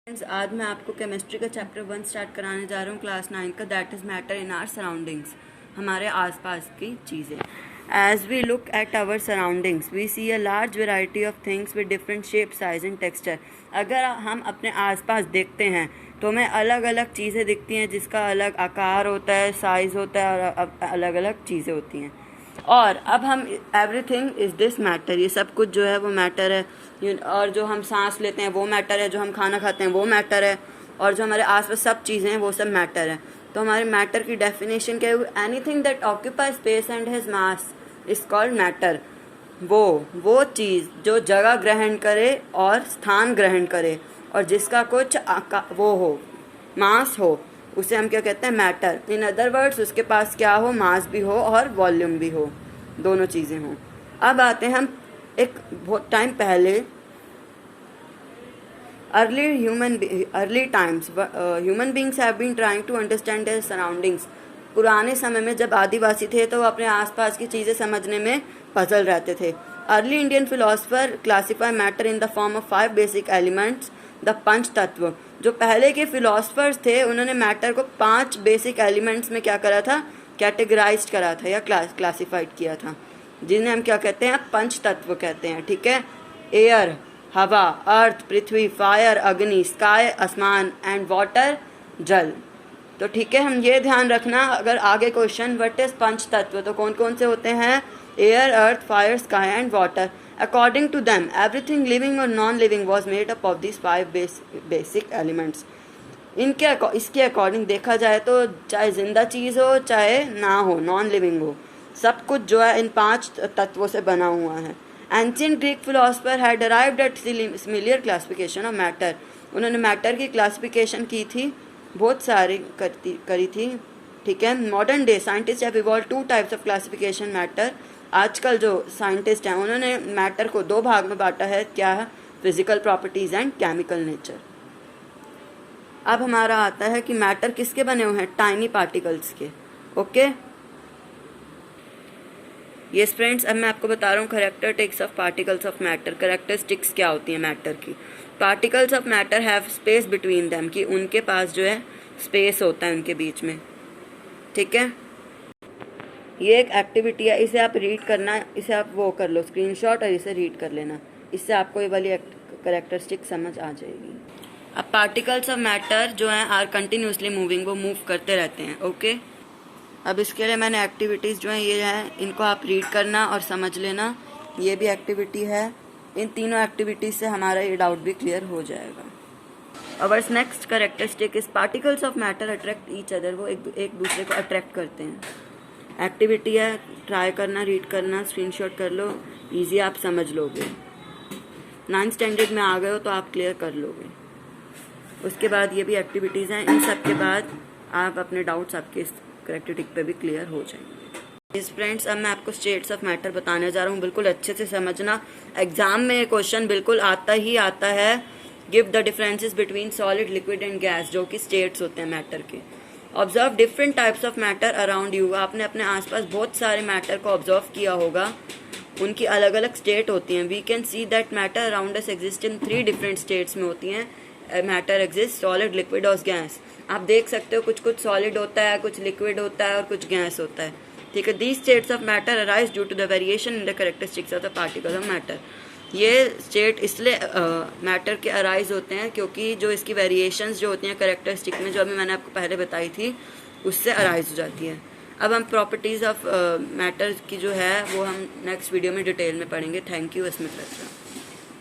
आज मैं आपको केमिस्ट्री का चैप्टर 1 स्टार्ट कराने जा रहा हूँ क्लास 9 का, that is matter in our surroundings, हमारे आसपास की चीज़ें। As we look at our surroundings we see a large variety of things with different shape, size and texture. अगर हम अपने आसपास देखते हैं तो हमें अलग अलग चीज़ें दिखती हैं जिसका अलग आकार होता है, साइज़ होता है और अलग अलग चीज़ें होती हैं। और अब हम एवरीथिंग इज़ दिस मैटर, ये सब कुछ जो है वो मैटर है। और जो हम सांस लेते हैं वो मैटर है, जो हम खाना खाते हैं वो मैटर है, और जो हमारे आसपास सब चीज़ें हैं वो सब मैटर है। तो हमारे मैटर की डेफिनेशन क्या है? Anything that occupy space and has mass is called matter. वो चीज़ जो जगह ग्रहण करे और स्थान ग्रहण करे और जिसका कुछ वो हो, मास हो, उसे हम क्या कहते हैं? मैटर। इन अदर वर्ड्स उसके पास क्या हो? मास भी हो और वॉल्यूम भी हो, दोनों चीज़ें हों। अब आते हैं हम एक बहुत टाइम पहले, early times human beings have been trying to understand their surroundings. पुराने समय में जब आदिवासी थे तो वो अपने आसपास की चीज़ें समझने में पजल रहते थे। Early Indian philosopher classify matter in the form of 5 basic elements, the पंच तत्व। जो पहले के फिलोसफर्स थे उन्होंने मैटर को 5 बेसिक एलिमेंट्स में क्या करा था? कैटेगराइज करा था या क्लासिफाइड किया था, जिन्हें हम क्या कहते हैं? पंच तत्व कहते हैं। ठीक है, एयर हवा, अर्थ पृथ्वी, फायर अग्नि, स्काई आसमान, एंड वाटर जल। तो ठीक है, हम ये ध्यान रखना, अगर आगे क्वेश्चन व्हाट इज पंच तत्व तो कौन कौन से होते हैं? Air, earth, fire, sky and water. According to them everything living और non living was made up of this 5 basic elements. इसके अकॉर्डिंग देखा जाए तो चाहे जिंदा चीज़ हो चाहे ना हो, नॉन लिविंग हो, सब कुछ जो है इन 5 तत्वों से बना हुआ है। Ancient Greek philosopher had arrived at similar classification of matter. उन्होंने मैटर की क्लासिफिकेशन की थी, बहुत सारी करी थी। ठीक है, modern day scientist have evolve 2 types of classification matter. आजकल जो साइंटिस्ट हैं उन्होंने मैटर को 2 भाग में बांटा है। क्या है? Physical properties and chemical nature. अब हमारा आता है कि मैटर किसके बने हुए हैं? टाइनी पार्टिकल्स के। ओके यस फ्रेंड्स, अब मैं आपको बता रहा हूँ characteristics of particles of matter. Characteristics क्या होती हैं मैटर की? Particles of matter have space between them, कि उनके पास जो है स्पेस होता है उनके बीच में। ठीक है, ये एक एक्टिविटी है, इसे आप रीड करना, इसे आप वो कर लो स्क्रीनशॉट और इसे रीड कर लेना, इससे आपको ये वाली कैरेक्टरिस्टिक समझ आ जाएगी। अब पार्टिकल्स ऑफ मैटर जो हैं आर कंटिन्यूसली मूविंग, वो मूव करते रहते हैं। ओके अब इसके लिए मैंने एक्टिविटीज़ जो हैं ये हैं, इनको आप रीड करना और समझ लेना। ये भी एक्टिविटी है, इन तीनों एक्टिविटीज़ से हमारा ये डाउट भी क्लियर हो जाएगा। Ours next characteristic is particles of matter attract each other. वो एक दूसरे को अट्रैक्ट करते हैं। एक्टिविटी है, ट्राई करना, रीड करना, स्क्रीनशॉट कर लो, ईजी आप समझ लोगे। 9th स्टैंडर्ड में आ गए हो तो आप क्लियर कर लोगे। उसके बाद ये भी एक्टिविटीज़ हैं, इन सब के बाद आप अपने डाउट्स आपके कैरेक्टरिस्टिक पे भी क्लियर हो जाएंगे। इस फ्रेंड्स, अब मैं आपको स्टेट्स ऑफ मैटर बताने जा रहा हूँ, बिल्कुल अच्छे से समझना। एग्जाम में क्वेश्चन बिल्कुल आता ही आता है। Give the differences between solid, liquid and gas, जो कि स्टेट्स होते हैं मैटर के। Observe different types of matter around you. आपने अपने आसपास बहुत सारे मैटर को ऑब्जर्व किया होगा, उनकी अलग अलग स्टेट होती हैं। We can see that matter around us exist in 3 different states में होती हैं। मैटर एग्जिस्ट सॉलिड, लिक्विड और गैस। आप देख सकते हो कुछ सॉलिड होता है, कुछ लिक्विड होता है और कुछ गैस होता है। ठीक है, these states of matter arise due to the variation in the characteristics of the particle of matter. ये स्टेट इसलिए मैटर के अराइज होते हैं क्योंकि जो इसकी वेरिएशंस जो होती हैं कैरेक्टरिस्टिक में, जो अभी मैंने आपको पहले बताई थी, उससे अराइज हो जाती है। अब हम प्रॉपर्टीज़ ऑफ मैटर की जो है वो हम नेक्स्ट वीडियो में डिटेल में पढ़ेंगे। Thank you, Smith Rachna.